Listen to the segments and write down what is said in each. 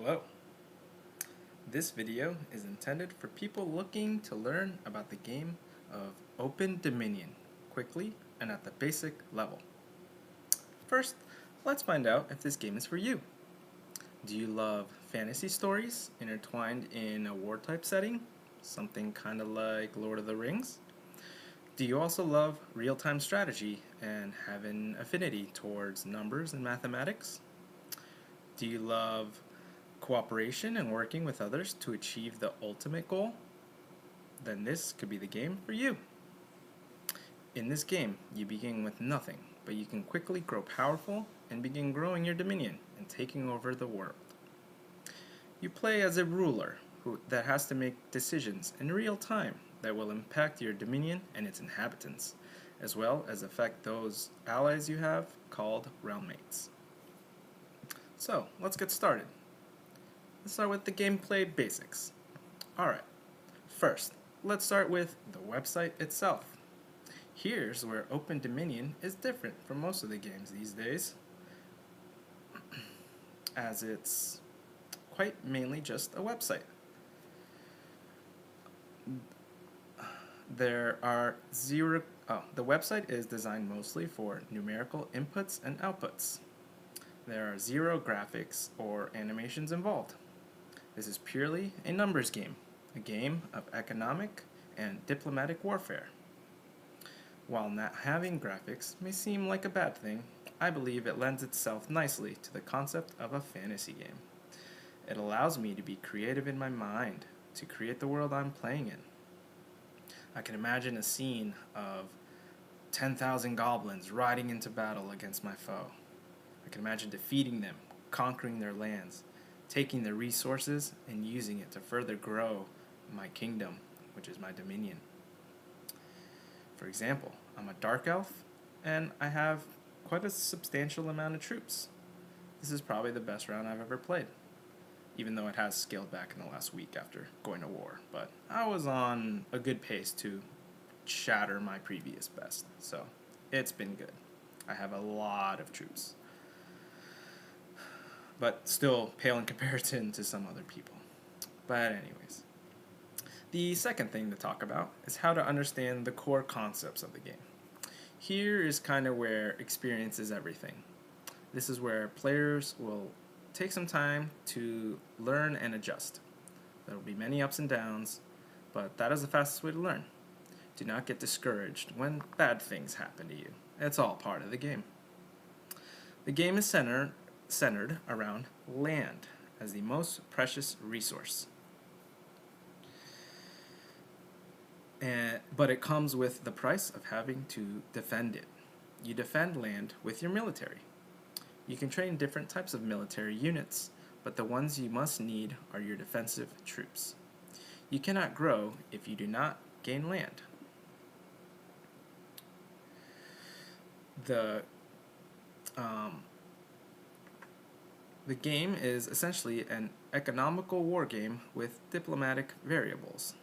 Hello. This video is intended for people looking to learn about the game of Open Dominion quickly and at the basic level. First, let's find out if this game is for you. Do you love fantasy stories intertwined in a war-type setting? Something kind of like Lord of the Rings? Do you also love real-time strategy and have an affinity towards numbers and mathematics? Do you love cooperation and working with others to achieve the ultimate goal? Then this could be the game for you. In this game, you begin with nothing, but you can quickly grow powerful and begin growing your dominion and taking over the world. You play as a ruler that has to make decisions in real time that will impact your dominion and its inhabitants, as well as affect those allies you have called realmmates. So, let's get started. Let's start with the gameplay basics. Alright, first, let's start with the website itself. Here's where Open Dominion is different from most of the games these days, as it's quite mainly just a website. The website is designed mostly for numerical inputs and outputs. There are zero graphics or animations involved. This is purely a numbers game, a game of economic and diplomatic warfare. While not having graphics may seem like a bad thing, I believe it lends itself nicely to the concept of a fantasy game. It allows me to be creative in my mind to create the world I'm playing in. I can imagine a scene of 10,000 goblins riding into battle against my foe. I can imagine defeating them, conquering their lands, taking their resources and using it to further grow my kingdom, which is my dominion. For example, I'm a dark elf and I have quite a substantial amount of troops. This is probably the best round I've ever played, even though it has scaled back in the last week after going to war, but I was on a good pace to shatter my previous best, so it's been good. I have a lot of troops, but still pale in comparison to some other people. But anyways, the second thing to talk about is how to understand the core concepts of the game. Here is kind of where experience is everything. This is where players will take some time to learn and adjust. There will be many ups and downs, but that is the fastest way to learn. Do not get discouraged when bad things happen to you. It's all part of the game. The game is centered around land as the most precious resource. But it comes with the price of having to defend it. You defend land with your military. You can train different types of military units, but the ones you must need are your defensive troops. You cannot grow if you do not gain land. The game is essentially an economical war game with diplomatic variables.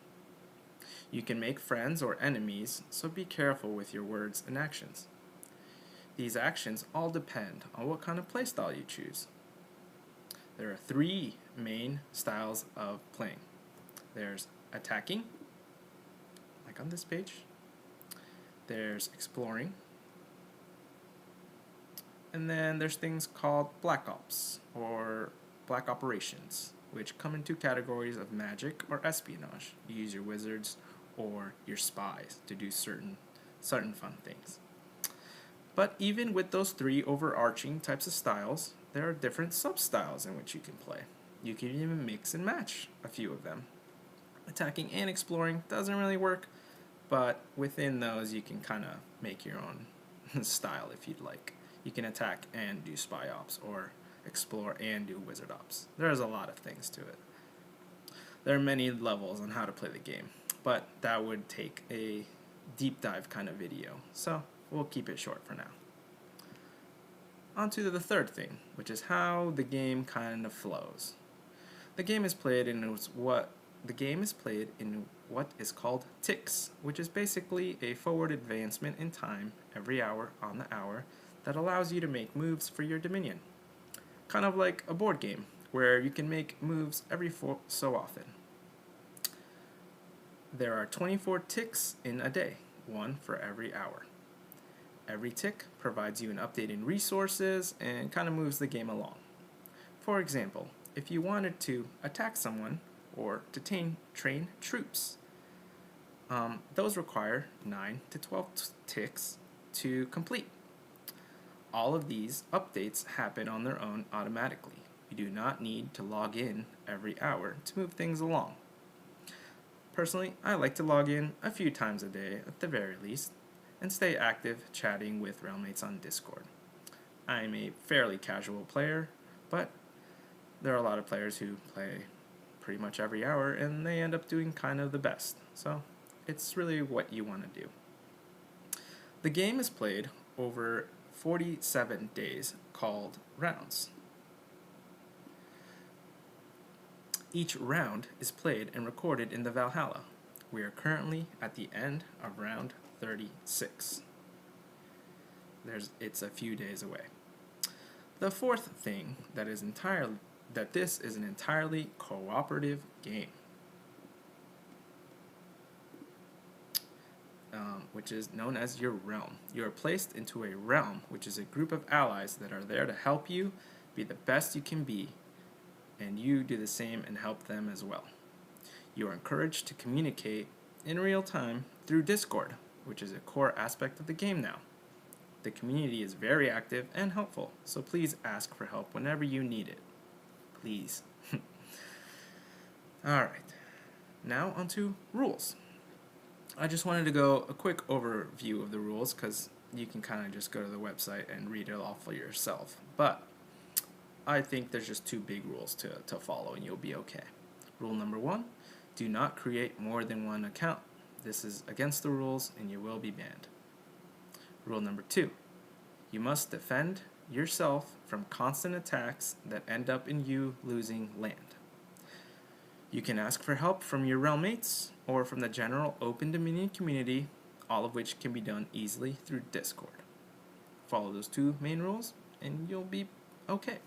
You can make friends or enemies, so be careful with your words and actions. These actions all depend on what kind of playstyle you choose. There are three main styles of playing. There's attacking, like on this page. There's exploring. And then there's things called Black Ops, or Black Operations, which come in two categories of magic or espionage. You use your wizards or your spies to do certain fun things. But even with those three overarching types of styles, there are different sub-styles in which you can play. You can even mix and match a few of them. Attacking and exploring doesn't really work, but within those you can kind of make your own style if you'd like. You can attack and do spy ops, or explore and do wizard ops. There's a lot of things to it. There are many levels on how to play the game, but that would take a deep dive kind of video, so we'll keep it short for now. On to the third thing, which is how the game kind of flows. The game is played in what is called ticks, which is basically a forward advancement in time every hour on the hour that allows you to make moves for your dominion. Kind of like a board game, where you can make moves every so often. There are 24 ticks in a day, one for every hour. Every tick provides you an update in resources and kind of moves the game along. For example, if you wanted to attack someone or to train troops, those require 9 to 12 ticks to complete. All of these updates happen on their own automatically. You do not need to log in every hour to move things along. Personally, I like to log in a few times a day at the very least and stay active chatting with realmmates on Discord. I am a fairly casual player, but there are a lot of players who play pretty much every hour and they end up doing kind of the best. So it's really what you want to do. The game is played over 47 days called rounds. Each round is played and recorded in the Valhalla. We are currently at the end of round 36. It's a few days away. The fourth thing that this is an entirely cooperative game, which is known as your realm. You are placed into a realm, which is a group of allies that are there to help you be the best you can be, and you do the same and help them as well. You are encouraged to communicate in real time through Discord, which is a core aspect of the game now. The community is very active and helpful, so please ask for help whenever you need it. Please. Alright, now onto rules. I just wanted to go a quick overview of the rules because you can kind of just go to the website and read it all for yourself. But I think there's just two big rules to follow and you'll be okay. Rule number 1, do not create more than one account. This is against the rules and you will be banned. Rule number 2, you must defend yourself from constant attacks that end up in you losing land. You can ask for help from your realmmates or from the general Open Dominion community, all of which can be done easily through Discord. Follow those two main rules and you'll be okay.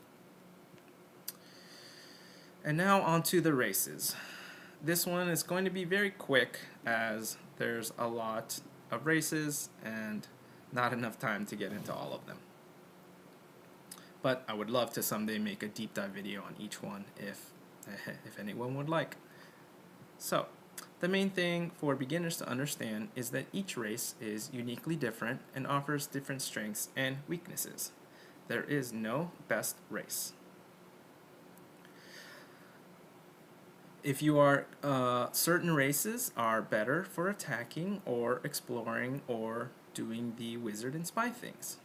And now onto the races. This one is going to be very quick as there's a lot of races and not enough time to get into all of them. But I would love to someday make a deep dive video on each one if anyone would like. So, the main thing for beginners to understand is that each race is uniquely different and offers different strengths and weaknesses. There is no best race. If you are, certain races are better for attacking or exploring or doing the wizard and spy things.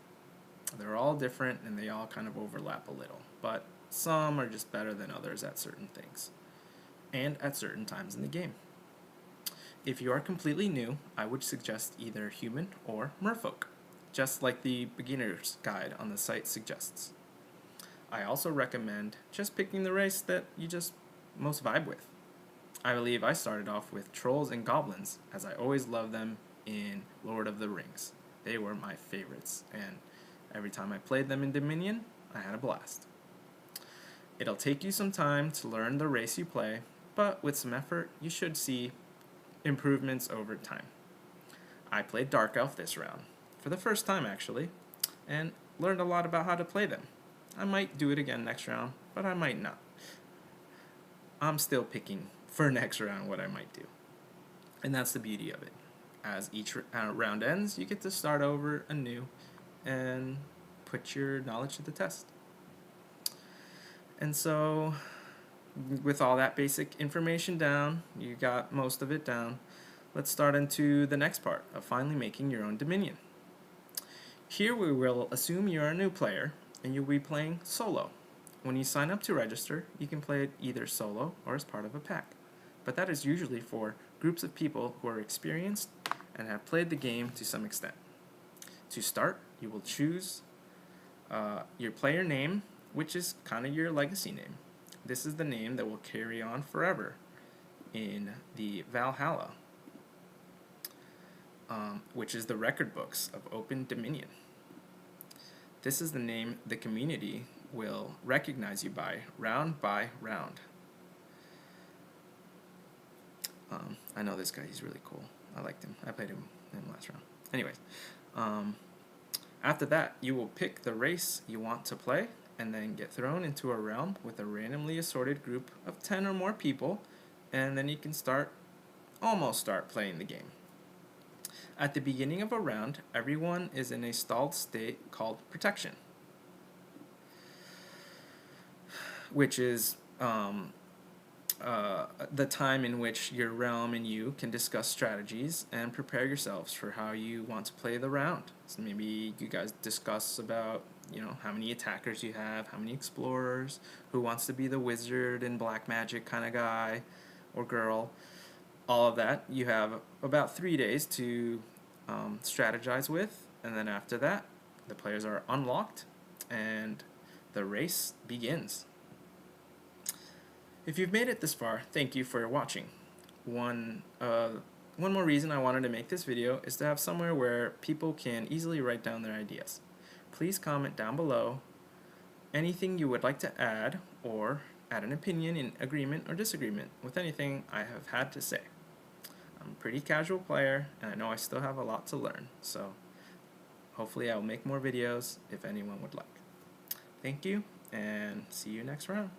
They're all different and they all kind of overlap a little, but some are just better than others at certain things and at certain times in the game. If you are completely new, I would suggest either human or merfolk, just like the beginner's guide on the site suggests. I also recommend just picking the race that you just most vibe with. I believe I started off with trolls and goblins, as I always loved them in Lord of the Rings. They were my favorites, and every time I played them in Dominion, I had a blast. It'll take you some time to learn the race you play, but with some effort, you should see improvements over time. I played Dark Elf this round, for the first time actually, and learned a lot about how to play them. I might do it again next round, but I might not. I'm still picking for next round what I might do. And that's the beauty of it. As each round ends, you get to start over anew and put your knowledge to the test. And so, with all that basic information down, you got most of it down, let's start into the next part of finally making your own Dominion. Here we will assume you're a new player and you'll be playing solo. When you sign up to register, you can play it either solo or as part of a pack, but that is usually for groups of people who are experienced and have played the game to some extent. To start, you will choose your player name, which is kind of your legacy name. This is the name that will carry on forever in the Valhalla, which is the record books of Open Dominion. This is the name the community will recognize you by round. I know this guy, he's really cool. I liked him. I played him in last round. Anyways, after that, you will pick the race you want to play and then get thrown into a realm with a randomly assorted group of 10 or more people, and then you can almost start playing the game. At the beginning of a round, everyone is in a stalled state called protection, which is the time in which your realm and you can discuss strategies and prepare yourselves for how you want to play the round. So maybe you guys discuss about, how many attackers you have, how many explorers, who wants to be the wizard and black magic kind of guy or girl. All of that you have about 3 days to strategize with, and then after that the players are unlocked and the race begins. If you've made it this far, thank you for watching. One more reason I wanted to make this video is to have somewhere where people can easily write down their ideas. Please comment down below anything you would like to add, or add an opinion in agreement or disagreement with anything I have had to say. I'm a pretty casual player, and I know I still have a lot to learn, so hopefully I will make more videos if anyone would like. Thank you, and see you next round.